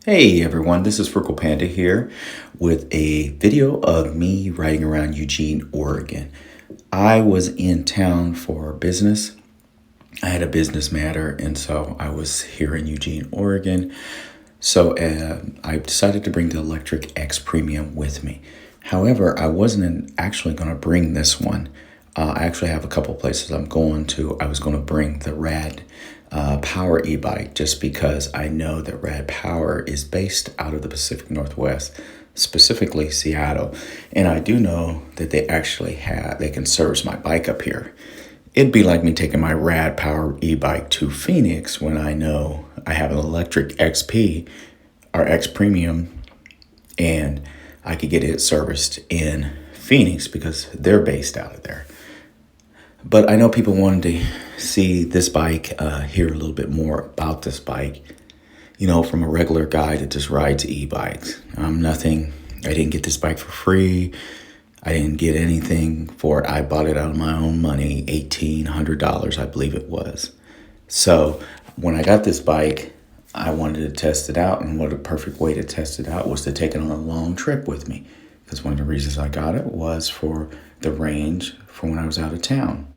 Hey everyone, this is Freckle Panda here with a video of me riding around Eugene, Oregon. I was in town for business. I had a business matter, and so I was here in Eugene, Oregon. So I decided to bring the Lectric XPremium with me. However, I wasn't actually going to bring this one. I actually have a couple places I'm going to. I was going to bring the Rad Power e-bike just because I know that Rad Power is based out of the Pacific Northwest, specifically Seattle. And I do know that they can service my bike up here. It'd be like me taking my Rad Power e-bike to Phoenix when I know I have an Lectric XP or X Premium and I could get it serviced in Phoenix because they're based out of there. But I know people wanted to see this bike, hear a little bit more about this bike, from a regular guy that just rides e-bikes. I didn't get this bike for free. I didn't get anything for it. I bought it out of my own money, $1,800, I believe it was. So when I got this bike, I wanted to test it out. And what a perfect way to test it out was to take it on a long trip with me. Because one of the reasons I got it was for the range for when I was out of town.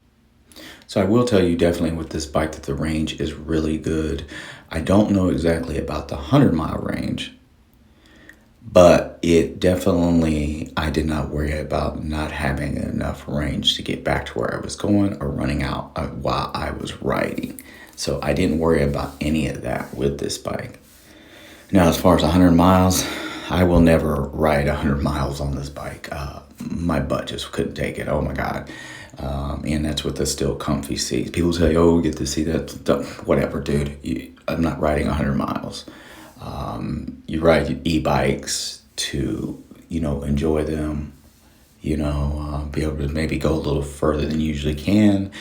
So I will tell you definitely with this bike that the range is really good. I don't know exactly about the 100-mile range, but I did not worry about not having enough range to get back to where I was going or running out while I was riding. So I didn't worry about any of that with this bike. Now, as far as 100 miles, I will never ride 100 miles on this bike. My butt just couldn't take it. Oh my God. And that's with the still comfy seats. People say, oh, get the seat. Whatever, dude. I'm not riding 100 miles. You ride e-bikes to, enjoy them, be able to maybe go a little further than you usually can.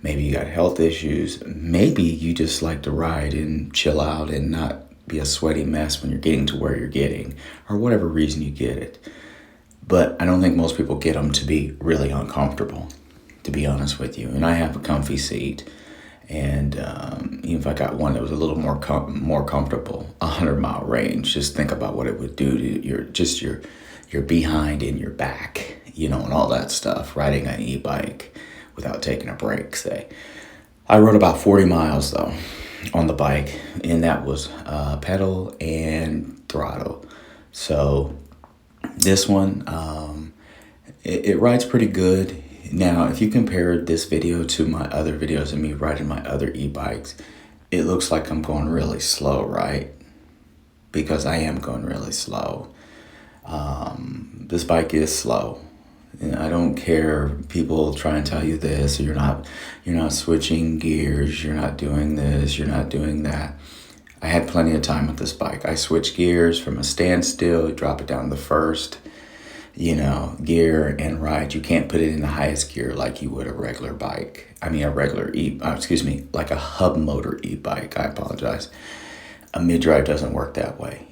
Maybe you got health issues. Maybe you just like to ride and chill out and not be a sweaty mess when you're getting to where you're getting, or whatever reason you get it. But I don't think most people get them to be really uncomfortable, to be honest with you. And I have a comfy seat, and even if I got one that was a little more comfortable, 100-mile range, just think about what it would do to your behind and your back, and all that stuff, riding an e-bike without taking a break, say. I rode about 40 miles, though, on the bike, and that was pedal and throttle. So this one, it rides pretty good. Now, if you compare this video to my other videos of me riding my other e-bikes, it looks like I'm going really slow, right? Because I am going really slow. This bike is slow. I don't care. People try and tell you this. You're not switching gears. You're not doing this. You're not doing that. I had plenty of time with this bike. I switched gears from a standstill. You drop it down to the first, gear and ride. You can't put it in the highest gear like you would a regular bike. Like a hub motor e-bike. I apologize. A mid-drive doesn't work that way.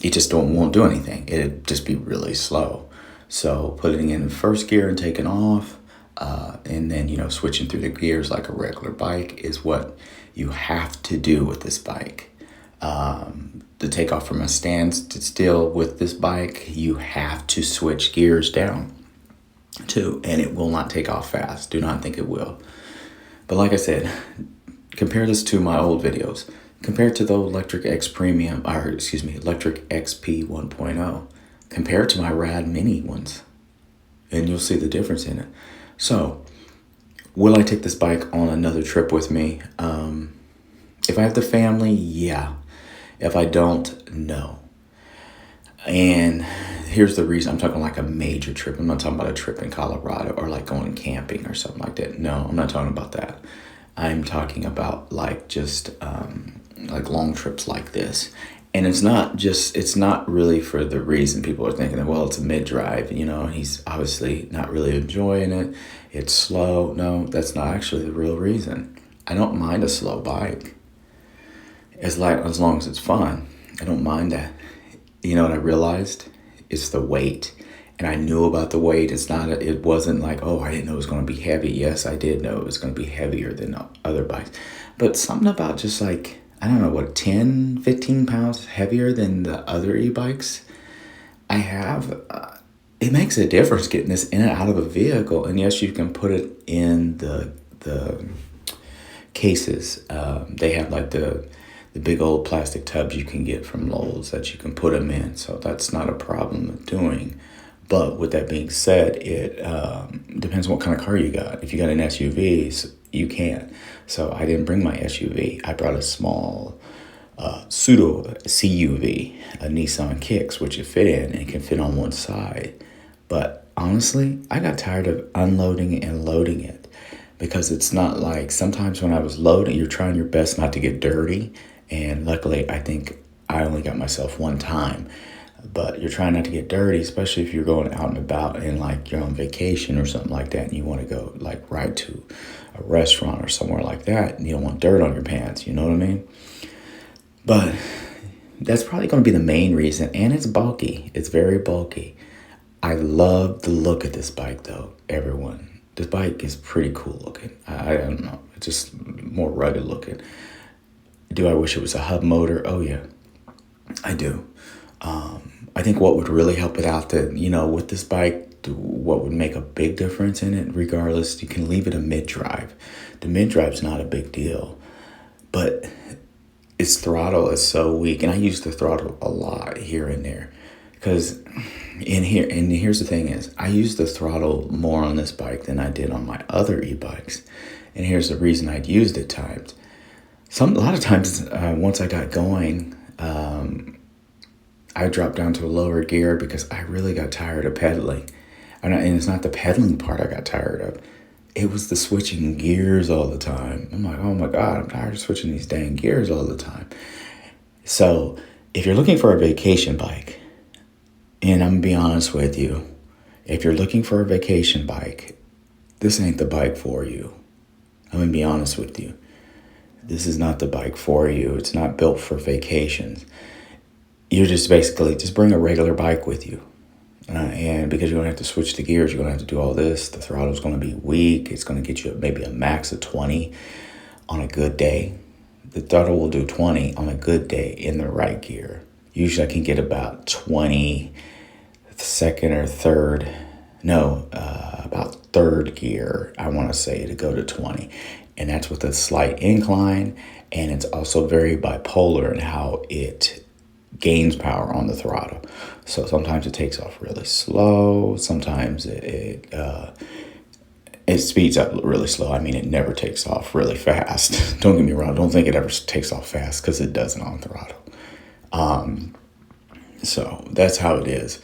It just won't do anything. It'd just be really slow. So putting in first gear and taking off, and then, switching through the gears like a regular bike is what you have to do with this bike. To take off from a standstill with this bike, you have to switch gears down too, and it will not take off fast. Do not think it will. But like I said, compare this to my old videos. Compare it to the Lectric XPremium, Lectric XP 1.0. Compare it to my Rad Mini ones, and you'll see the difference in it. So, will I take this bike on another trip with me? If I have the family, yeah. If I don't, no. And here's the reason. I'm talking like a major trip. I'm not talking about a trip in Colorado or like going camping or something like that. No, I'm not talking about that. I'm talking about like just like long trips like this. And it's not really for the reason people are thinking that, well, it's a mid-drive, he's obviously not really enjoying it. It's slow. No, that's not actually the real reason. I don't mind a slow bike. As long as it's fun. I don't mind that. You know what I realized? It's the weight. And I knew about the weight. It wasn't like, oh, I didn't know it was going to be heavy. Yes, I did know it was going to be heavier than other bikes. But something about just like, I don't know, what, 10, 15 pounds heavier than the other e-bikes I have. It makes a difference getting this in and out of a vehicle. And yes, you can put it in the cases. They have like the big old plastic tubs you can get from Lowe's that you can put them in. So that's not a problem of doing. But with that being said, it depends on what kind of car you got. If you got an SUV, you can't. So I didn't bring my SUV. I brought a small pseudo CUV, a Nissan Kicks, which it fit in and can fit on one side. But honestly, I got tired of unloading it and loading it, because it's not like, sometimes when I was loading, you're trying your best not to get dirty. And luckily, I think I only got myself one time. But you're trying not to get dirty, especially if you're going out and about and like you're on vacation or something like that, and you want to go like ride to a restaurant or somewhere like that, and you don't want dirt on your pants, you know what I mean? But that's probably going to be the main reason. And it's bulky. It's very bulky. I love the look of this bike though, everyone. This bike is pretty cool looking. I don't know. It's just more rugged looking. Do I wish it was a hub motor? Oh yeah, I do. I think what would really help it out, that, with this bike, what would make a big difference in it, regardless, you can leave it a mid-drive. The mid-drive's not a big deal, but its throttle is so weak, and I use the throttle a lot here and there, because here's the thing is, I use the throttle more on this bike than I did on my other e-bikes, and here's the reason I'd used it times. A lot of times, once I got going, I dropped down to a lower gear because I really got tired of pedaling. And it's not the pedaling part I got tired of. It was the switching gears all the time. I'm like, oh my God, I'm tired of switching these dang gears all the time. So if you're looking for a vacation bike, and I'm going to be honest with you, if you're looking for a vacation bike, this ain't the bike for you. I'm going to be honest with you. This is not the bike for you. It's not built for vacations. You're just bring a regular bike with you. And because you're going to have to switch the gears, you're going to have to do all this. The throttle's going to be weak. It's going to get you maybe a max of 20 on a good day. The throttle will do 20 on a good day in the right gear. Usually I can get about 20 second or third, about third gear, I want to say, to go to 20. And that's with a slight incline. And it's also very bipolar in how it gains power on the throttle. So sometimes it takes off really slow. Sometimes it speeds up really slow. I mean, it never takes off really fast. Don't get me wrong. Don't think it ever takes off fast, because it doesn't on throttle. So that's how it is.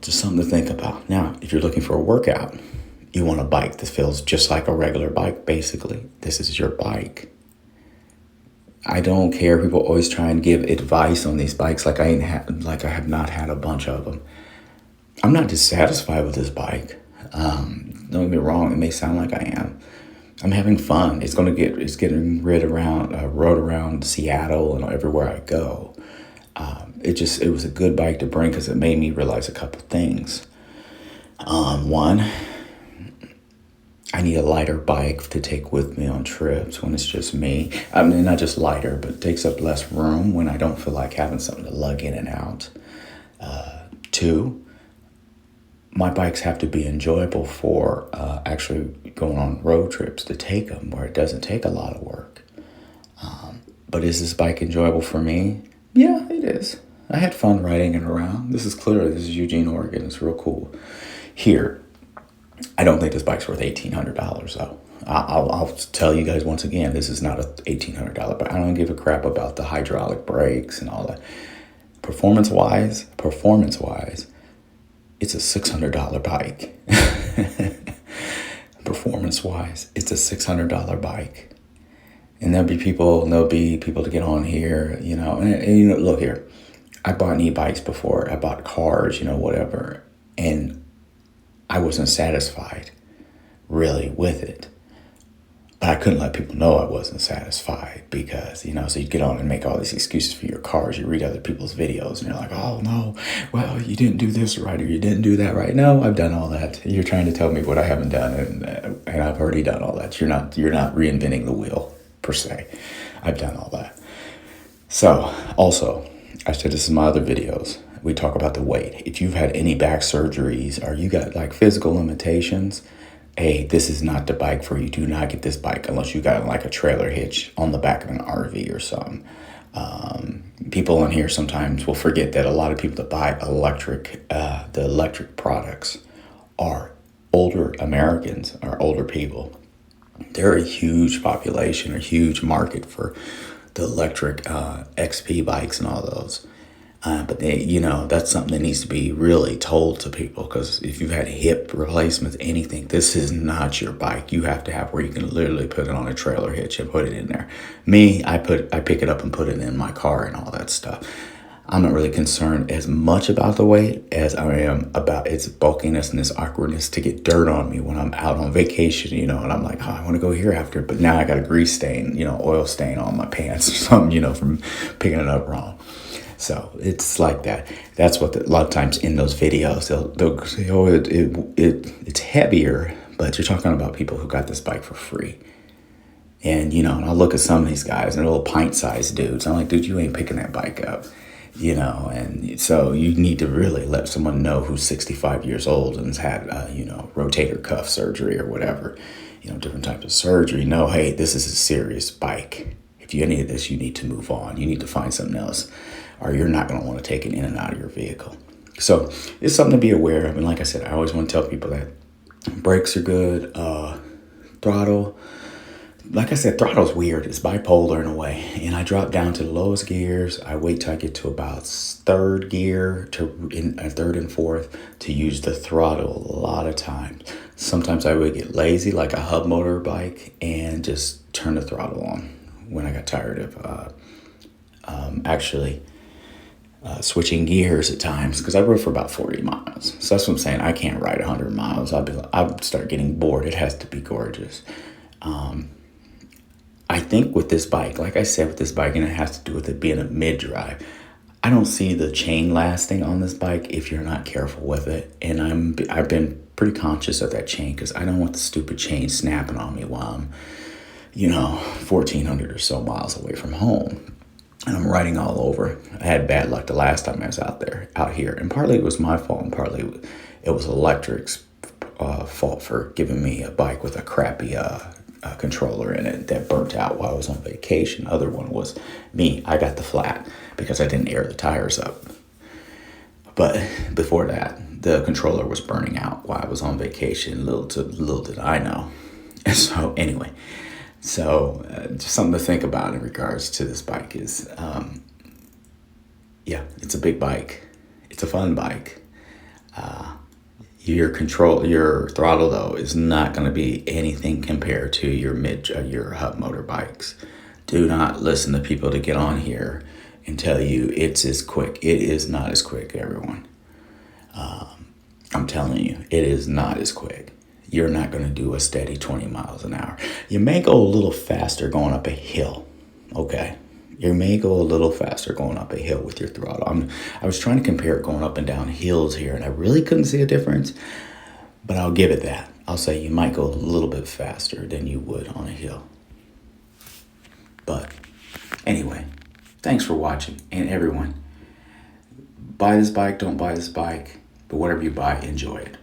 Just something to think about. Now, if you're looking for a workout, you want a bike that feels just like a regular bike, basically. This is your bike. I don't care. People always try and give advice on these bikes like I have not had a bunch of them. I'm not dissatisfied with this bike. Don't get me wrong. It may sound like I am. I'm having fun. It's getting rode around Seattle and everywhere I go. It was a good bike to bring because it made me realize a couple things. One, I need a lighter bike to take with me on trips when it's just me. I mean, not just lighter, but it takes up less room when I don't feel like having something to lug in and out. Two, my bikes have to be enjoyable for actually going on road trips, to take them where it doesn't take a lot of work. But is this bike enjoyable for me? Yeah, it is. I had fun riding it around. This is Eugene, Oregon. It's real cool. Here, I don't think this bike's worth $1,800 though. I'll tell you guys once again, this is not a $1,800 bike. I don't give a crap about the hydraulic brakes and all that. Performance-wise, it's a $600 bike. Performance-wise, it's a $600 bike. And there'll be people to get on here, and look here. I bought e-bikes before. I bought cars, whatever. And I wasn't satisfied really with it. But I couldn't let people know I wasn't satisfied because, so you get on and make all these excuses for your cars. You read other people's videos and you're like, oh no, well, you didn't do this right, or you didn't do that right. No, I've done all that. You're trying to tell me what I haven't done, and I've already done all that. You're not reinventing the wheel per se. I've done all that. So, also, I said this in my other videos. We talk about the weight. If you've had any back surgeries or you got like physical limitations, hey, this is not the bike for you. Do not get this bike unless you got like a trailer hitch on the back of an RV or something. People on here sometimes will forget that a lot of people that buy the electric products are older Americans or older people. They're a huge population, a huge market for the electric XP bikes and all those. But that's something that needs to be really told to people, because if you've had hip replacements, anything, this is not your bike. You have to have where you can literally put it on a trailer hitch and put it in there. Me, I pick it up and put it in my car and all that stuff. I'm not really concerned as much about the weight as I am about its bulkiness and its awkwardness to get dirt on me when I'm out on vacation, and I'm like, oh, I want to go here after, but now I got a grease stain, oil stain on my pants or something, from picking it up wrong. So it's like that. That's what a lot of times in those videos, they'll say, oh, it's heavier, but you're talking about people who got this bike for free. And, and I look at some of these guys, and they're little pint-sized dudes. I'm like, dude, you ain't picking that bike up. And so you need to really let someone know who's 65 years old and has had, rotator cuff surgery or whatever, different types of surgery. Know, hey, this is a serious bike. If you any of this, you need to move on. You need to find something else, or you're not going to want to take it in and out of your vehicle. So it's something to be aware of. And like I said, I always want to tell people that brakes are good. Throttle. Like I said, throttle's weird. It's bipolar in a way. And I drop down to the lowest gears. I wait till I get to about third gear, third and fourth, to use the throttle a lot of times. Sometimes I would get lazy, like a hub motor bike, and just turn the throttle on when I got tired of switching gears at times, because I rode for about 40 miles. So that's what I'm saying. I can't ride 100 miles. I'd start getting bored. It has to be gorgeous. I think with this bike, like I said, with this bike, and it has to do with it being a mid-drive, I don't see the chain lasting on this bike if you're not careful with it. And I've been pretty conscious of that chain, because I don't want the stupid chain snapping on me while I'm, 1,400 or so miles away from home. And I'm riding all over. I had bad luck the last time I was out here. And partly it was my fault, and partly it was Lectric's fault for giving me a bike with a crappy controller in it that burnt out while I was on vacation. Other one was me. I got the flat because I didn't air the tires up. But before that, the controller was burning out while I was on vacation. Little did I know. So anyway, just something to think about in regards to this bike is, it's a big bike. It's a fun bike. Your throttle though is not going to be anything compared to your hub motor bikes. Do not listen to people to get on here and tell you it's as quick. It is not as quick, everyone. I'm telling you, it is not as quick. You're not going to do a steady 20 miles an hour. You may go a little faster going up a hill, okay? You may go a little faster going up a hill with your throttle. I was trying to compare it going up and down hills here, and I really couldn't see a difference, but I'll give it that. I'll say you might go a little bit faster than you would on a hill. But anyway, thanks for watching. And everyone, buy this bike, don't buy this bike, but whatever you buy, enjoy it.